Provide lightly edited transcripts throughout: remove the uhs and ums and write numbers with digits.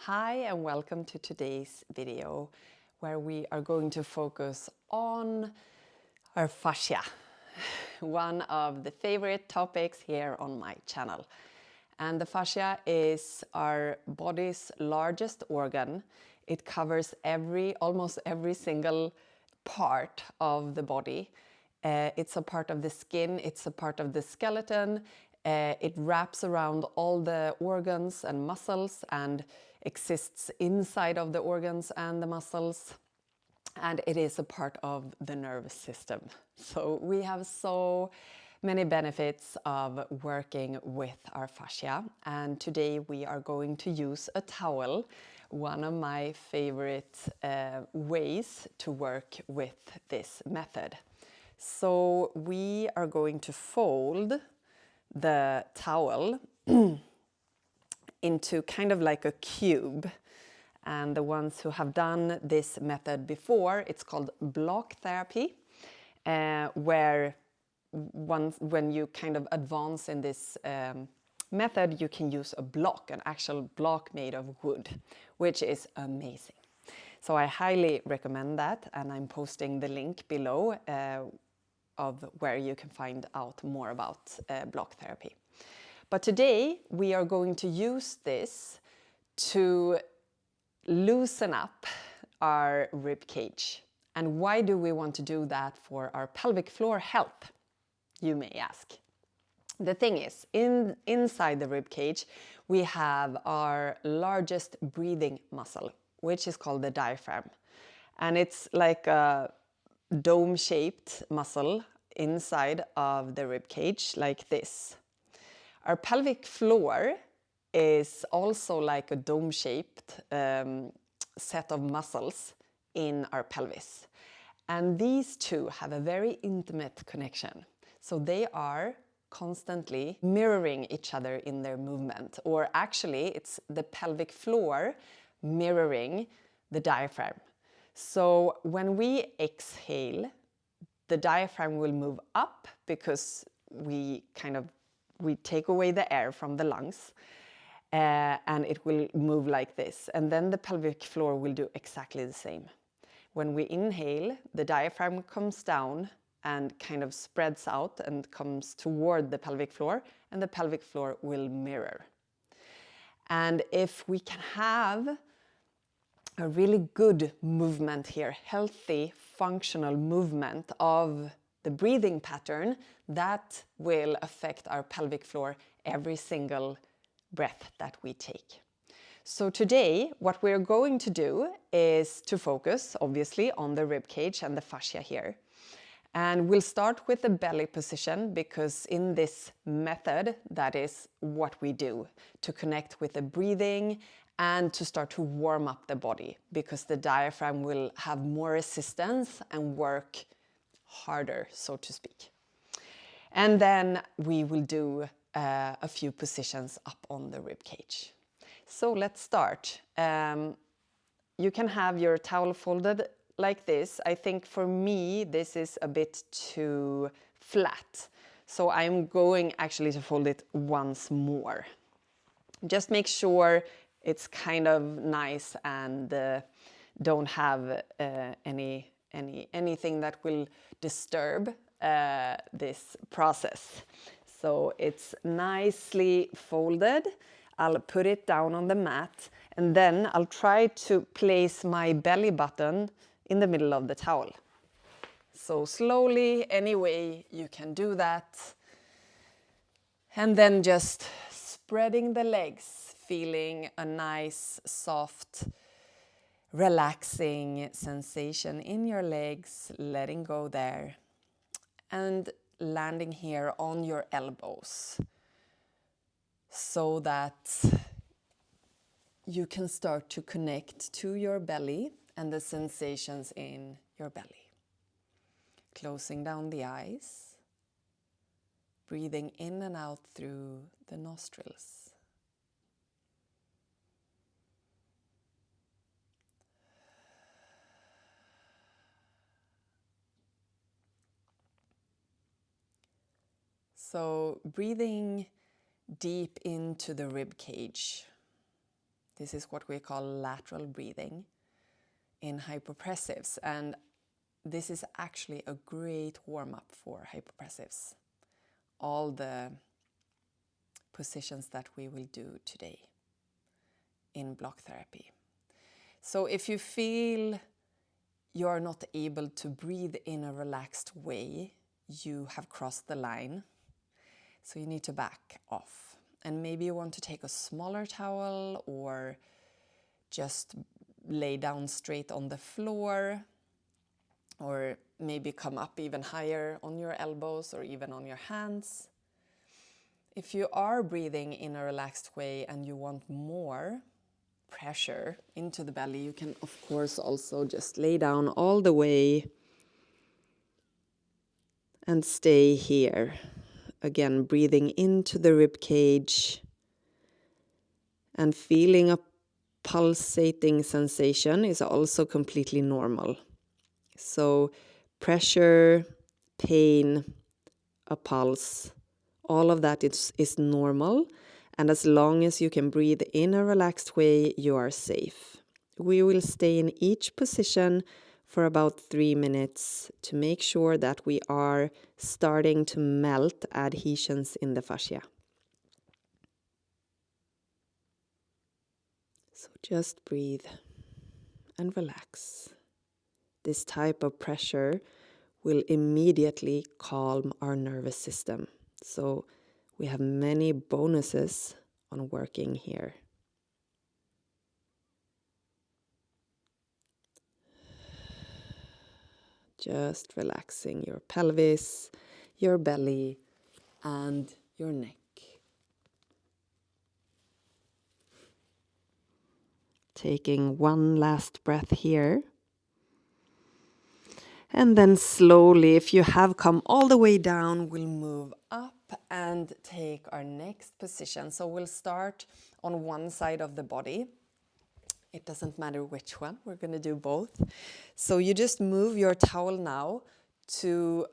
Hi and welcome to today's video where we are going to focus on our fascia, one of the favorite topics here on my channel. And the fascia is our body's largest organ. It covers almost every single part of the body. It's a part of the skin, it's a part of the skeleton. It wraps around all the organs and muscles and exists inside of the organs and the muscles. And it is a part of the nervous system. So we have so many benefits of working with our fascia. And today we are going to use a towel, one of my favorite ways to work with this method. So we are going to fold the towel into kind of like a cube. And the ones who have done this method before, it's called block therapy, where when you kind of advance in this method, you can use a block, an actual block made of wood, which is amazing. So I highly recommend that, and I'm posting the link below of where you can find out more about block therapy. But today we are going to use this to loosen up our rib cage. And why do we want to do that for our pelvic floor health, you may ask? The thing is, inside the rib cage, we have our largest breathing muscle, which is called the diaphragm. And it's like a dome-shaped muscle inside of the rib cage, like this. Our pelvic floor is also like a dome-shaped set of muscles in our pelvis. And these two have a very intimate connection. So they are constantly mirroring each other in their movement. Or actually, it's the pelvic floor mirroring the diaphragm. So when we exhale, the diaphragm will move up because we take away the air from the lungs, and it will move like this. And then the pelvic floor will do exactly the same. When we inhale, the diaphragm comes down and kind of spreads out and comes toward the pelvic floor, and the pelvic floor will mirror. And if we can have a really good movement here, healthy, functional movement of the breathing pattern, that will affect our pelvic floor every single breath that we take. So today, what we're going to do is to focus, obviously, on the rib cage and the fascia here. And we'll start with the belly position because in this method, that is what we do to connect with the breathing and to start to warm up the body, because the diaphragm will have more resistance and work harder, so to speak. And then we will do a few positions up on the rib cage. So let's start. You can have your towel folded like this. I think for me, this is a bit too flat. So I'm going actually to fold it once more. Just make sure it's kind of nice and don't have anything that will disturb this process. So it's nicely folded. I'll put it down on the mat, and then I'll try to place my belly button in the middle of the towel. So slowly, any way you can do that. And then just spreading the legs, feeling a nice, soft, relaxing sensation in your legs, letting go there, and landing here on your elbows so that you can start to connect to your belly and the sensations in your belly. Closing down the eyes, breathing in and out through the nostrils. So breathing deep into the rib cage, This is what we call lateral breathing in hypopressives, and this is actually a great warm-up for hypopressives. All the positions that we will do today in block therapy. So if you feel you're not able to breathe in a relaxed way, you have crossed the line. So you need to back off. And maybe you want to take a smaller towel or just lay down straight on the floor, or maybe come up even higher on your elbows or even on your hands. If you are breathing in a relaxed way and you want more pressure into the belly, you can of course also just lay down all the way and stay here. Again, breathing into the rib cage and feeling a pulsating sensation is also completely normal. So pressure, pain, a pulse, all of that is normal. And as long as you can breathe in a relaxed way, you are safe. We will stay in each position for about 3 minutes to make sure that we are starting to melt adhesions in the fascia. So just breathe and relax. This type of pressure will immediately calm our nervous system. So we have many bonuses on working here. Just relaxing your pelvis, your belly, and your neck. Taking one last breath here. And then slowly, if you have come all the way down, we'll move up and take our next position. So we'll start on one side of the body. It doesn't matter which one, we're going to do both. So you just move your towel now to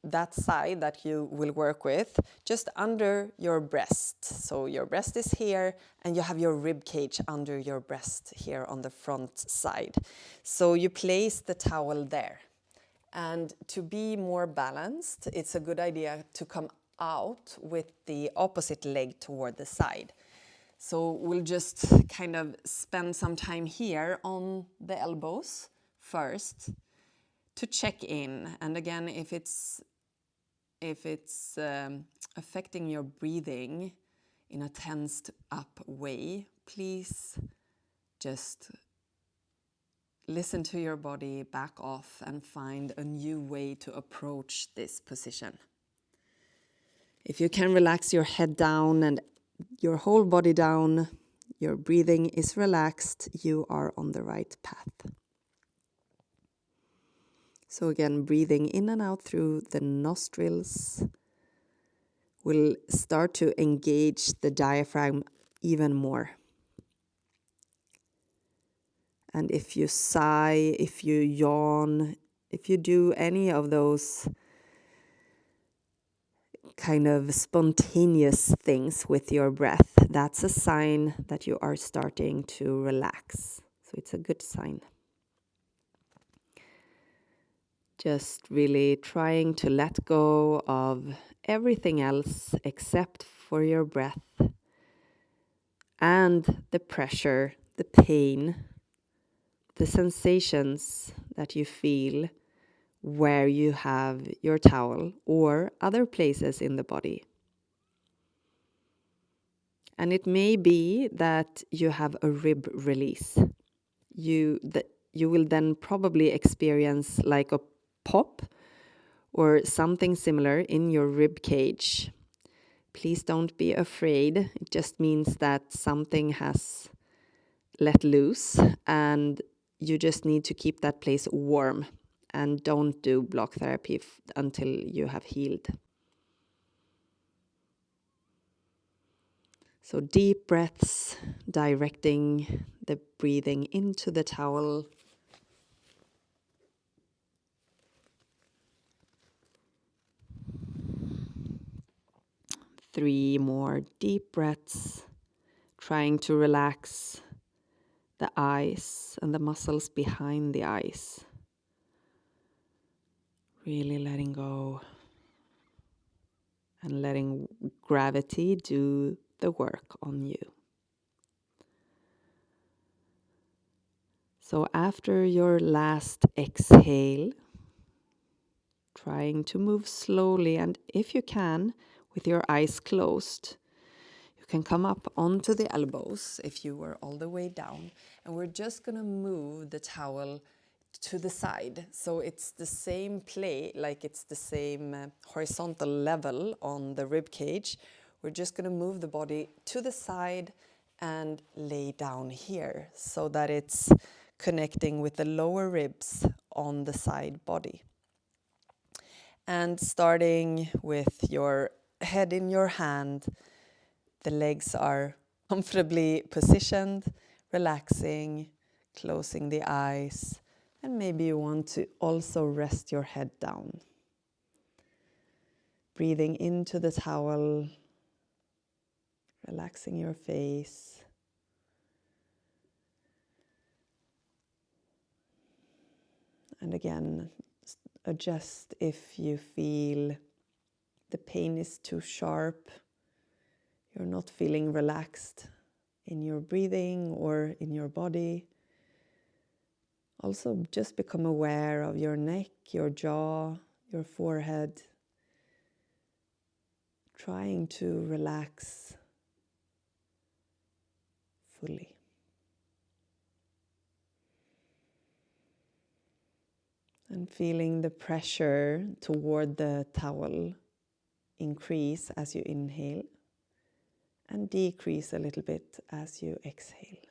that side that you will work with, just under your breast. So your breast is here and you have your rib cage under your breast here on the front side. So you place the towel there. And to be more balanced, it's a good idea to come out with the opposite leg toward the side. So we'll just kind of spend some time here on the elbows first to check in. And again, if it's affecting your breathing in a tensed up way, please just listen to your body, back off, and find a new way to approach this position. If you can relax your head down and your whole body down, your breathing is relaxed, you are on the right path. So again, breathing in and out through the nostrils will start to engage the diaphragm even more. And if you sigh, if you yawn, if you do any of those kind of spontaneous things with your breath, that's a sign that you are starting to relax. So it's a good sign. Just really trying to let go of everything else except for your breath and the pressure, the pain, the sensations that you feel where you have your towel or other places in the body. And it may be that you have a rib release. You will then probably experience like a pop or something similar in your rib cage. Please don't be afraid. It just means that something has let loose and you just need to keep that place warm and don't do block therapy until you have healed. So deep breaths, directing the breathing into the towel. Three more deep breaths, trying to relax the eyes and the muscles behind the eyes. Really letting go and letting gravity do the work on you. So after your last exhale, trying to move slowly, and if you can, with your eyes closed, you can come up onto the elbows if you were all the way down, and we're just going to move the towel to the side. So it's the same play, like it's the same horizontal level on the rib cage. We're just going to move the body to the side and lay down here so that it's connecting with the lower ribs on the side body. And starting with your head in your hand, the legs are comfortably positioned, relaxing, closing the eyes, and maybe you want to also rest your head down. Breathing into the towel, relaxing your face. And again, adjust if you feel the pain is too sharp, you're not feeling relaxed in your breathing or in your body. Also, just become aware of your neck, your jaw, your forehead. Trying to relax fully. And feeling the pressure toward the towel increase as you inhale and decrease a little bit as you exhale.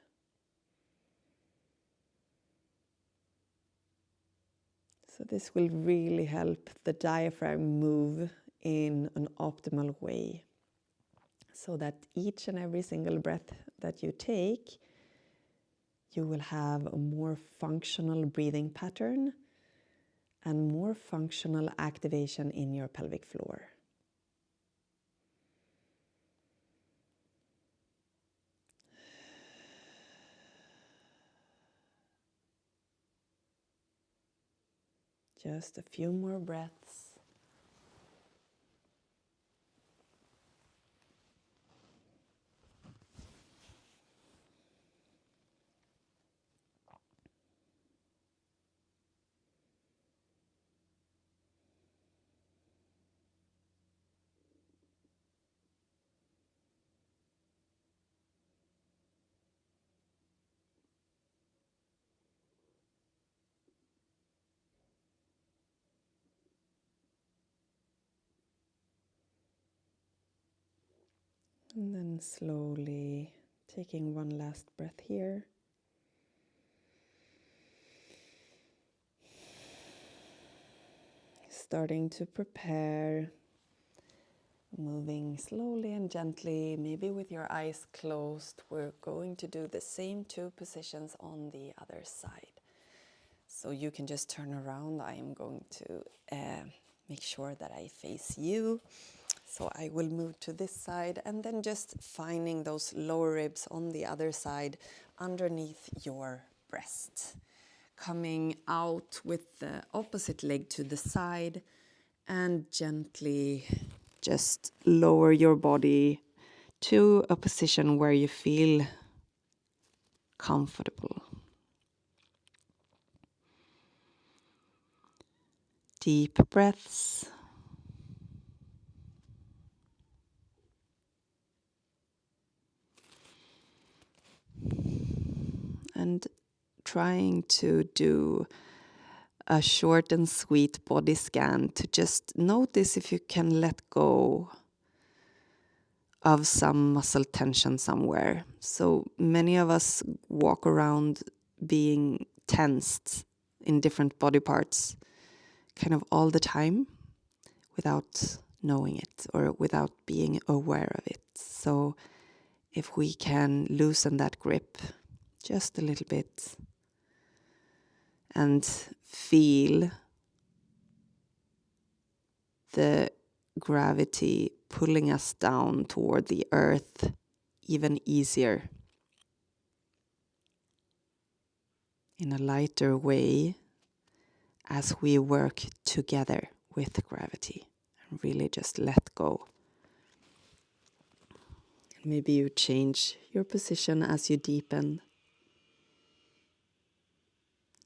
So this will really help the diaphragm move in an optimal way so that each and every single breath that you take, you will have a more functional breathing pattern and more functional activation in your pelvic floor. Just a few more breaths. And then slowly taking one last breath here. Starting to prepare, moving slowly and gently, maybe with your eyes closed. We're going to do the same two positions on the other side. So you can just turn around. I am going to make sure that I face you. So I will move to this side and then just finding those lower ribs on the other side underneath your breast. Coming out with the opposite leg to the side and gently just lower your body to a position where you feel comfortable. Deep breaths. And trying to do a short and sweet body scan to just notice if you can let go of some muscle tension somewhere. So many of us walk around being tensed in different body parts kind of all the time without knowing it or without being aware of it. So if we can loosen that grip just a little bit and feel the gravity pulling us down toward the earth even easier. in a lighter way as we work together with gravity and really just let go. Maybe you change your position as you deepen.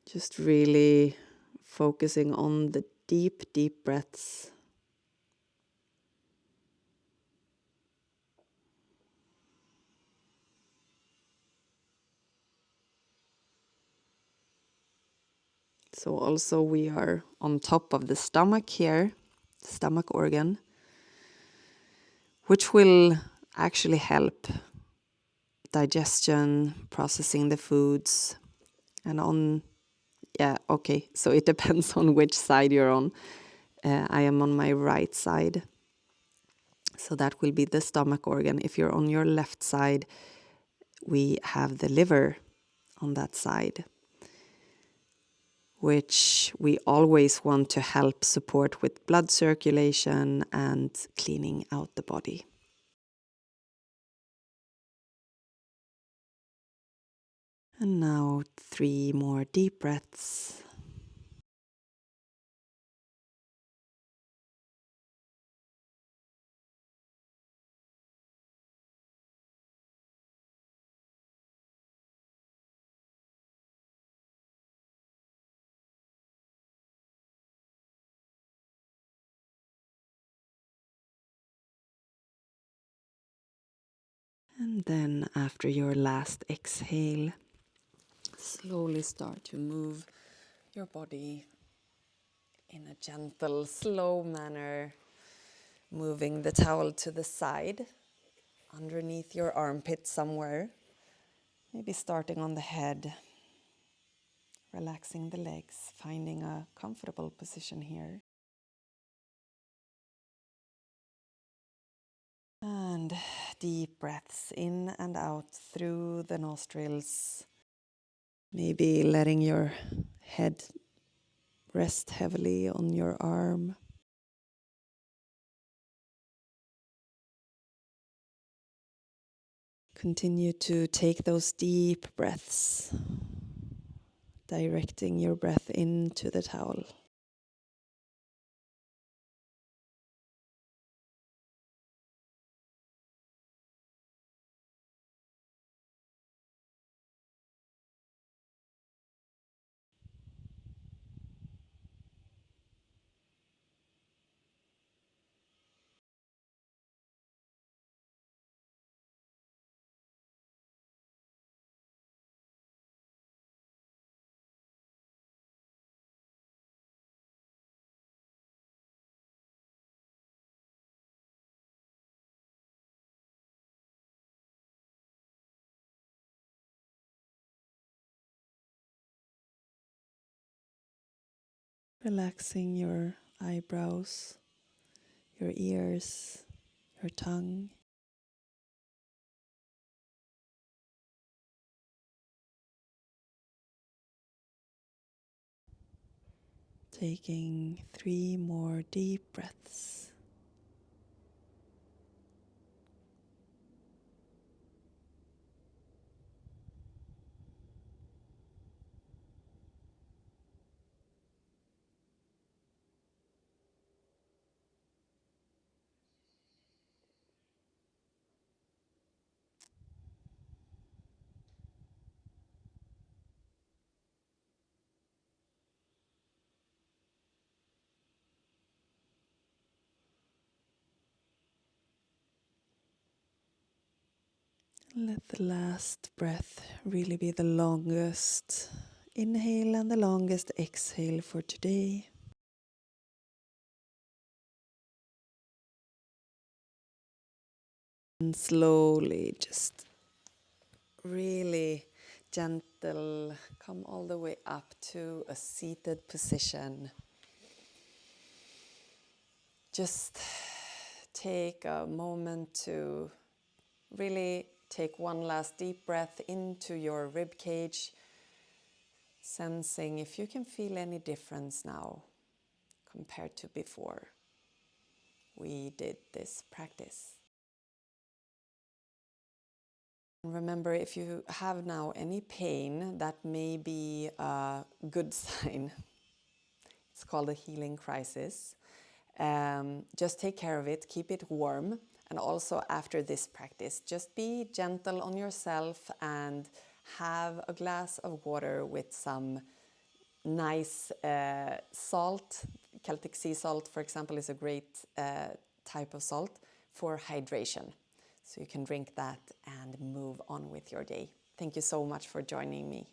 Just really focusing on the deep, deep breaths. So also we are on top of the stomach here, stomach organ, which will actually help digestion, processing the foods, and so it depends on which side you're on. I am on my right side, so that will be the stomach organ. If you're on your left side, we have the liver on that side, which we always want to help support with blood circulation and cleaning out the body. And now 3 more deep breaths. And then after your last exhale, slowly start to move your body in a gentle, slow manner, moving the towel to the side, underneath your armpit somewhere, maybe starting on the head, relaxing the legs, finding a comfortable position here. And deep breaths in and out through the nostrils. Maybe letting your head rest heavily on your arm. Continue to take those deep breaths, directing your breath into the towel. Relaxing your eyebrows, your ears, your tongue. Taking 3 more deep breaths. Let the last breath really be the longest inhale and the longest exhale for today. And slowly, just really gentle, come all the way up to a seated position. Just take a moment to really take one last deep breath into your rib cage, sensing if you can feel any difference now compared to before we did this practice. Remember, if you have now any pain, that may be a good sign. It's called a healing crisis. Just take care of it, keep it warm, and also after this practice, just be gentle on yourself and have a glass of water with some nice salt. Celtic sea salt, for example, is a great type of salt for hydration. So you can drink that and move on with your day. Thank you so much for joining me.